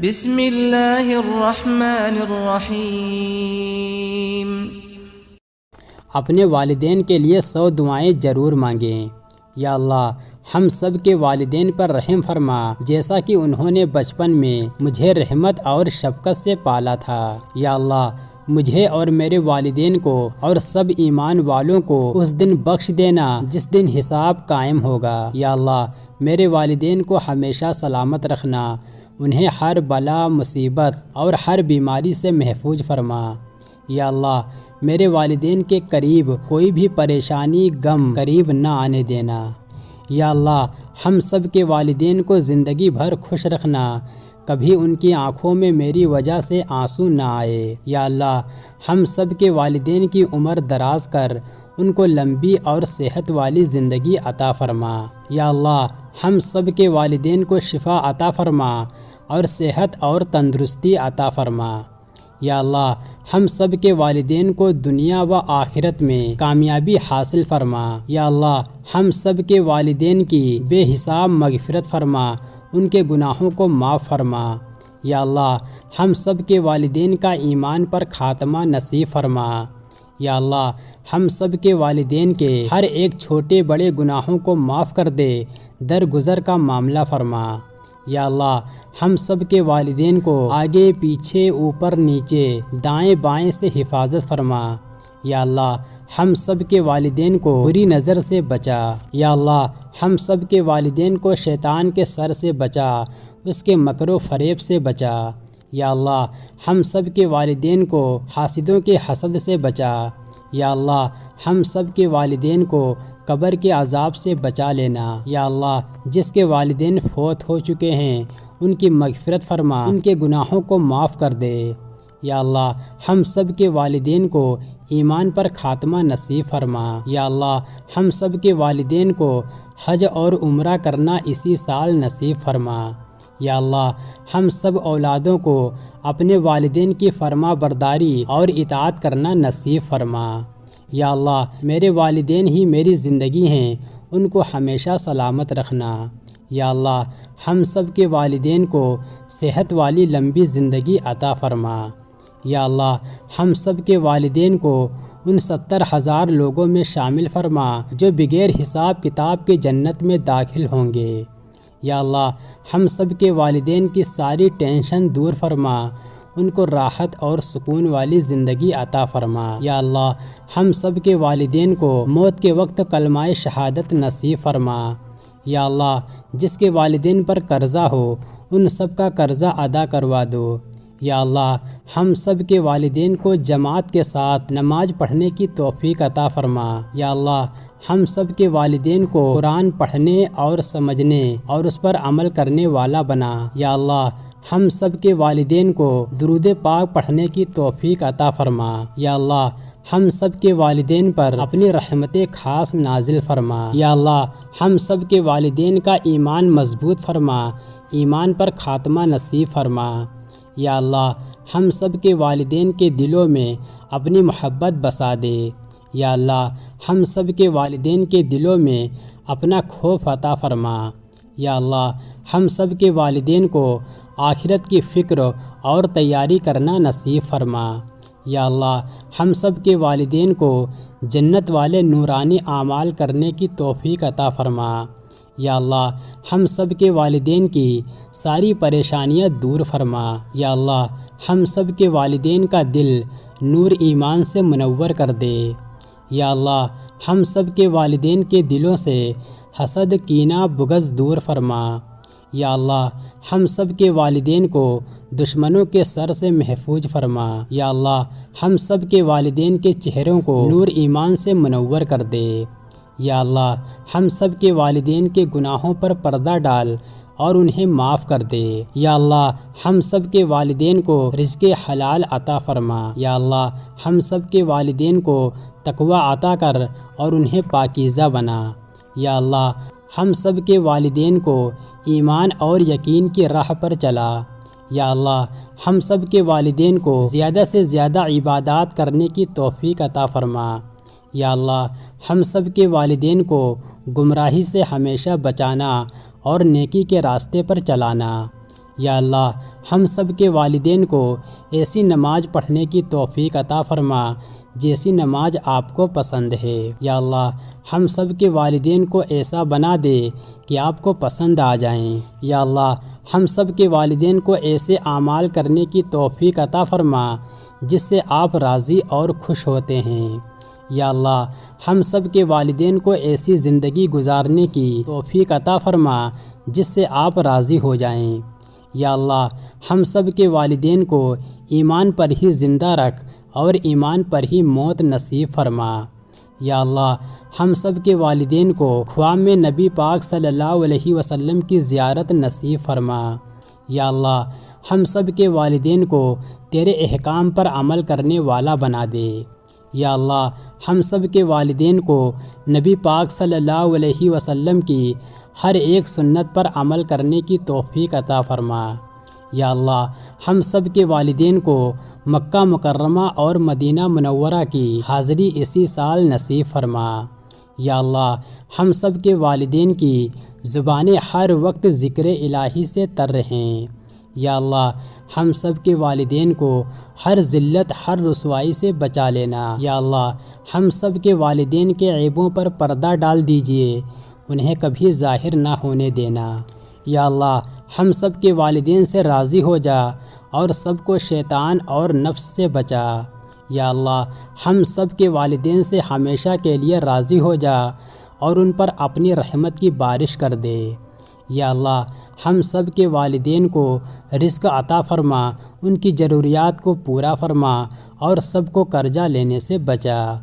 بسم اللہ الرحمن الرحیم۔ اپنے والدین کے لیے 100 دعائیں ضرور مانگیں۔ یا اللہ ہم سب کے والدین پر رحم فرما، جیسا کہ انہوں نے بچپن میں مجھے رحمت اور شفقت سے پالا تھا۔ یا اللہ مجھے اور میرے والدین کو اور سب ایمان والوں کو اس دن بخش دینا جس دن حساب قائم ہوگا۔ یا اللہ میرے والدین کو ہمیشہ سلامت رکھنا، انہیں ہر بلا مصیبت اور ہر بیماری سے محفوظ فرما۔ یا اللہ میرے والدین کے قریب کوئی بھی پریشانی غم قریب نہ آنے دینا۔ یا اللہ ہم سب کے والدین کو زندگی بھر خوش رکھنا، کبھی ان کی آنکھوں میں میری وجہ سے آنسو نہ آئے۔ یا اللہ ہم سب کے والدین کی عمر دراز کر ان کو لمبی اور صحت والی زندگی عطا فرما۔ یا اللہ ہم سب کے والدین کو شفا عطا فرما اور صحت اور تندرستی عطا فرما۔ یا اللہ ہم سب کے والدین کو دنیا و آخرت میں کامیابی حاصل فرما۔ یا اللہ ہم سب کے والدین کی بے حساب مغفرت فرما، ان کے گناہوں کو معاف فرما۔ یا اللہ ہم سب کے والدین کا ایمان پر خاتمہ نصیب فرما۔ یا اللہ ہم سب کے والدین کے ہر ایک چھوٹے بڑے گناہوں کو معاف کر دے، درگزر کا معاملہ فرما۔ یا اللہ ہم سب کے والدین کو آگے پیچھے اوپر نیچے دائیں بائیں سے حفاظت فرما۔ یا اللہ ہم سب کے والدین کو بری نظر سے بچا۔ یا اللہ ہم سب کے والدین کو شیطان کے سر سے بچا، اس کے مکر و فریب سے بچا۔ یا اللہ ہم سب کے والدین کو حاسدوں کے حسد سے بچا۔ یا اللہ ہم سب کے والدین کو قبر کے عذاب سے بچا لینا۔ یا اللہ جس کے والدین فوت ہو چکے ہیں ان کی مغفرت فرما، ان کے گناہوں کو معاف کر دے۔ یا اللہ ہم سب کے والدین کو ایمان پر خاتمہ نصیب فرما۔ یا اللہ ہم سب کے والدین کو حج اور عمرہ کرنا اسی سال نصیب فرما۔ یا اللہ ہم سب اولادوں کو اپنے والدین کی فرما برداری اور اطاعت کرنا نصیب فرما۔ یا اللہ میرے والدین ہی میری زندگی ہیں، ان کو ہمیشہ سلامت رکھنا۔ یا اللہ ہم سب کے والدین کو صحت والی لمبی زندگی عطا فرما۔ یا اللہ ہم سب کے والدین کو ان 70,000 لوگوں میں شامل فرما جو بغیر حساب کتاب کے جنت میں داخل ہوں گے۔ یا اللہ ہم سب کے والدین کی ساری ٹینشن دور فرما، ان کو راحت اور سکون والی زندگی عطا فرما۔ یا اللہ ہم سب کے والدین کو موت کے وقت کلمہ شہادت نصیب فرما۔ یا اللہ جس کے والدین پر قرضہ ہو ان سب کا قرضہ ادا کروا دو۔ یا اللہ ہم سب کے والدین کو جماعت کے ساتھ نماز پڑھنے کی توفیق عطا فرما۔ یا اللہ ہم سب کے والدین کو قرآن پڑھنے اور سمجھنے اور اس پر عمل کرنے والا بنا۔ یا اللہ ہم سب کے والدین کو درود پاک پڑھنے کی توفیق عطا فرما۔ یا اللہ ہم سب کے والدین پر اپنی رحمت خاص نازل فرما۔ یا اللہ ہم سب کے والدین کا ایمان مضبوط فرما، ایمان پر خاتمہ نصیب فرما۔ یا اللہ ہم سب کے والدین کے دلوں میں اپنی محبت بسا دے۔ یا اللہ ہم سب کے والدین کے دلوں میں اپنا خوف عطا فرما۔ یا اللہ ہم سب کے والدین کو آخرت کی فکر اور تیاری کرنا نصیب فرما۔ یا اللہ ہم سب کے والدین کو جنت والے نورانی اعمال کرنے کی توفیق عطا فرما۔ یا اللہ ہم سب کے والدین کی ساری پریشانیاں دور فرما۔ یا اللہ ہم سب کے والدین کا دل نور ایمان سے منور کر دے۔ یا اللہ ہم سب کے والدین کے دلوں سے حسد کینہ بغض دور فرما۔ یا اللہ ہم سب کے والدین کو دشمنوں کے سر سے محفوظ فرما۔ یا اللہ ہم سب کے والدین کے چہروں کو نور ایمان سے منور کر دے۔ یا اللہ ہم سب کے والدین کے گناہوں پر پردہ ڈال اور انہیں معاف کر دے۔ یا اللہ ہم سب کے والدین کو رزق حلال عطا فرما۔ یا اللہ ہم سب کے والدین کو تقوی عطا کر اور انہیں پاکیزہ بنا۔ یا اللہ ہم سب کے والدین کو ایمان اور یقین کی راہ پر چلا۔ یا اللہ ہم سب کے والدین کو زیادہ سے زیادہ عبادات کرنے کی توفیق عطا فرما۔ یا اللہ ہم سب کے والدین کو گمراہی سے ہمیشہ بچانا اور نیکی کے راستے پر چلانا۔ یا اللہ ہم سب کے والدین کو ایسی نماز پڑھنے کی توفیق عطا فرما جیسی نماز آپ کو پسند ہے۔ یا اللہ ہم سب کے والدین کو ایسا بنا دے کہ آپ کو پسند آ جائیں۔ یا اللہ ہم سب کے والدین کو ایسے اعمال کرنے کی توفیق عطا فرما جس سے آپ راضی اور خوش ہوتے ہیں۔ یا اللہ ہم سب کے والدین کو ایسی زندگی گزارنے کی توفیق عطا فرما جس سے آپ راضی ہو جائیں۔ یا اللہ ہم سب کے والدین کو ایمان پر ہی زندہ رکھ اور ایمان پر ہی موت نصیب فرما۔ یا اللہ ہم سب کے والدین کو خواب میں نبی پاک صلی اللہ علیہ وسلم کی زیارت نصیب فرما۔ یا اللہ ہم سب کے والدین کو تیرے احکام پر عمل کرنے والا بنا دے۔ یا اللہ ہم سب کے والدین کو نبی پاک صلی اللہ علیہ وسلم کی ہر ایک سنت پر عمل کرنے کی توفیق عطا فرما۔ یا اللہ ہم سب کے والدین کو مکہ مکرمہ اور مدینہ منورہ کی حاضری اسی سال نصیب فرما۔ یا اللہ ہم سب کے والدین کی زبانیں ہر وقت ذکر الہی سے تر رہیں۔ یا اللہ ہم سب کے والدین کو ہر ذلت ہر رسوائی سے بچا لینا۔ یا اللہ ہم سب کے والدین کے عیبوں پر پردہ ڈال دیجئے، انہیں کبھی ظاہر نہ ہونے دینا۔ یا اللہ ہم سب کے والدین سے راضی ہو جا اور سب کو شیطان اور نفس سے بچا۔ یا اللہ ہم سب کے والدین سے ہمیشہ کے لیے راضی ہو جا اور ان پر اپنی رحمت کی بارش کر دے۔ یا اللہ ہم سب کے والدین کو رزق عطا فرما، ان کی ضروریات کو پورا فرما اور سب کو قرضہ لینے سے بچا۔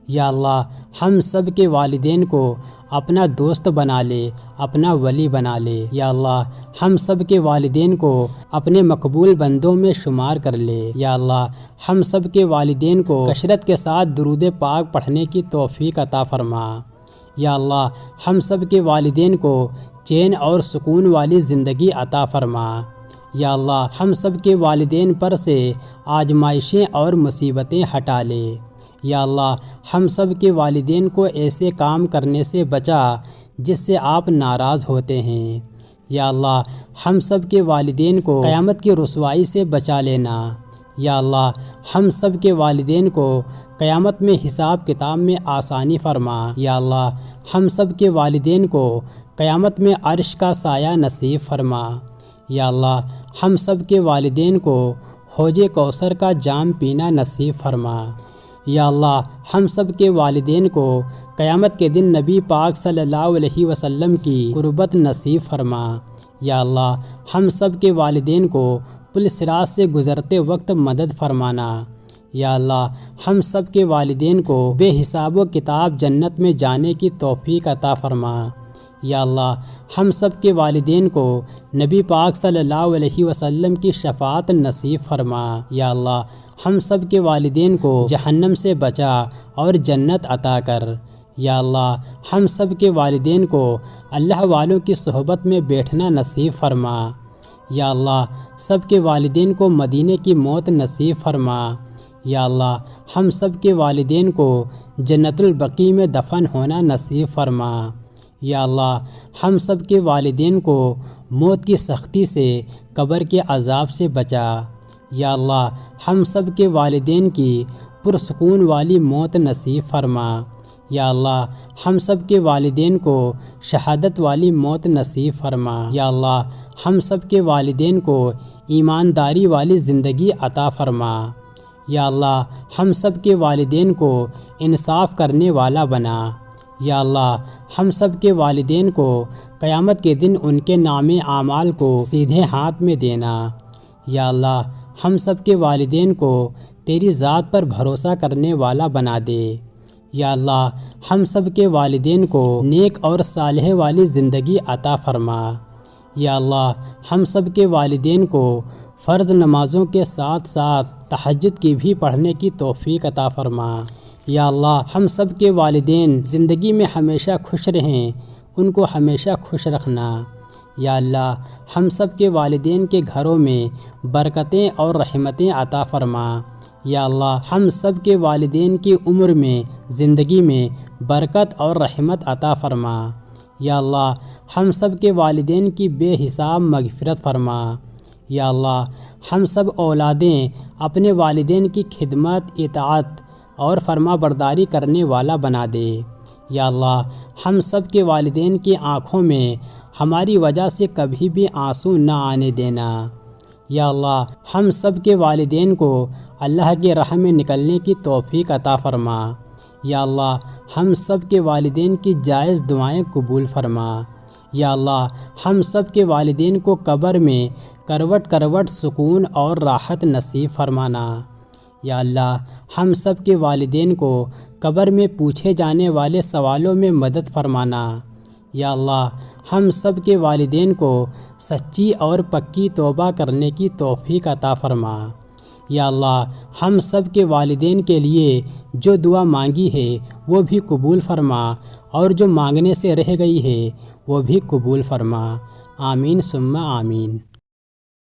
یا اللہ ہم سب کے والدین کو اپنا دوست بنا لے، اپنا ولی بنا لے۔ یا اللہ ہم سب کے والدین کو اپنے مقبول بندوں میں شمار کر لے۔ یا اللہ ہم سب کے والدین کو کثرت کے ساتھ درود پاک پڑھنے کی توفیق عطا فرما۔ یا اللہ ہم سب کے والدین کو چین اور سکون والی زندگی عطا فرما۔ یا اللہ ہم سب کے والدین پر سے آزمائشیں اور مصیبتیں ہٹا لے۔ یا اللہ ہم سب کے والدین کو ایسے کام کرنے سے بچا جس سے آپ ناراض ہوتے ہیں۔ یا اللہ ہم سب کے والدین کو قیامت کی رسوائی سے بچا لینا۔ یا اللہ ہم سب کے والدین کو قیامت میں حساب کتاب میں آسانی فرما۔ یا اللہ ہم سب کے والدین کو قیامت میں عرش کا سایہ نصیب فرما۔ یا اللہ ہم سب کے والدین کو حوض کوثر کا جام پینا نصیب فرما۔ یا اللہ ہم سب کے والدین کو قیامت کے دن نبی پاک صلی اللہ علیہ وسلم کی قربت نصیب فرما۔ یا اللہ ہم سب کے والدین کو پل صراط سے گزرتے وقت مدد فرمانا۔ یا اللہ ہم سب کے والدین کو بے حساب و کتاب جنت میں جانے کی توفیق عطا فرما۔ یا اللہ ہم سب کے والدین کو نبی پاک صلی اللہ علیہ وسلم کی شفاعت نصیب فرما۔ یا اللہ ہم سب کے والدین کو جہنم سے بچا اور جنت عطا کر۔ یا اللہ ہم سب کے والدین کو اللہ والوں کی صحبت میں بیٹھنا نصیب فرما۔ یا اللہ سب کے والدین کو مدینے کی موت نصیب فرما۔ یا اللہ ہم سب کے والدین کو جنت البقیع میں دفن ہونا نصیب فرما۔ یا اللہ ہم سب کے والدین کو موت کی سختی سے قبر کے عذاب سے بچا۔ یا اللہ ہم سب کے والدین کی پرسکون والی موت نصیب فرما۔ یا اللہ ہم سب کے والدین کو شہادت والی موت نصیب فرما۔ یا اللہ ہم سب کے والدین کو ایمانداری والی زندگی عطا فرما۔ یا اللہ ہم سب کے والدین کو انصاف کرنے والا بنا۔ یا اللہ ہم سب کے والدین کو قیامت کے دن ان کے نام اعمال کو سیدھے ہاتھ میں دینا۔ یا اللہ ہم سب کے والدین کو تیری ذات پر بھروسہ کرنے والا بنا دے۔ یا اللہ ہم سب کے والدین کو نیک اور صالح والی زندگی عطا فرما۔ یا اللہ ہم سب کے والدین کو فرض نمازوں کے ساتھ ساتھ تہجد کی بھی پڑھنے کی توفیق عطا فرما۔ یا اللہ ہم سب کے والدین زندگی میں ہمیشہ خوش رہیں، ان کو ہمیشہ خوش رکھنا۔ یا اللہ ہم سب کے والدین کے گھروں میں برکتیں اور رحمتیں عطا فرما۔ یا اللہ ہم سب کے والدین کی عمر میں زندگی میں برکت اور رحمت عطا فرما۔ یا اللہ ہم سب کے والدین کی بے حساب مغفرت فرما۔ یا اللہ ہم سب اولادیں اپنے والدین کی خدمت، اطاعت اور فرما برداری کرنے والا بنا دے۔ یا اللہ ہم سب کے والدین کی آنکھوں میں ہماری وجہ سے کبھی بھی آنسو نہ آنے دینا۔ یا اللہ ہم سب کے والدین کو اللہ کے راہ میں نکلنے کی توفیق عطا فرما۔ یا اللہ ہم سب کے والدین کی جائز دعائیں قبول فرما۔ یا اللہ ہم سب کے والدین کو قبر میں کروٹ کروٹ سکون اور راحت نصیب فرمانا۔ یا اللہ ہم سب کے والدین کو قبر میں پوچھے جانے والے سوالوں میں مدد فرمانا۔ یا اللہ ہم سب کے والدین کو سچی اور پکی توبہ کرنے کی توفیق عطا فرما۔ یا اللہ ہم سب کے والدین کے لیے جو دعا مانگی ہے وہ بھی قبول فرما، اور جو مانگنے سے رہ گئی ہے وہ بھی قبول فرما۔ آمین ثم آمین۔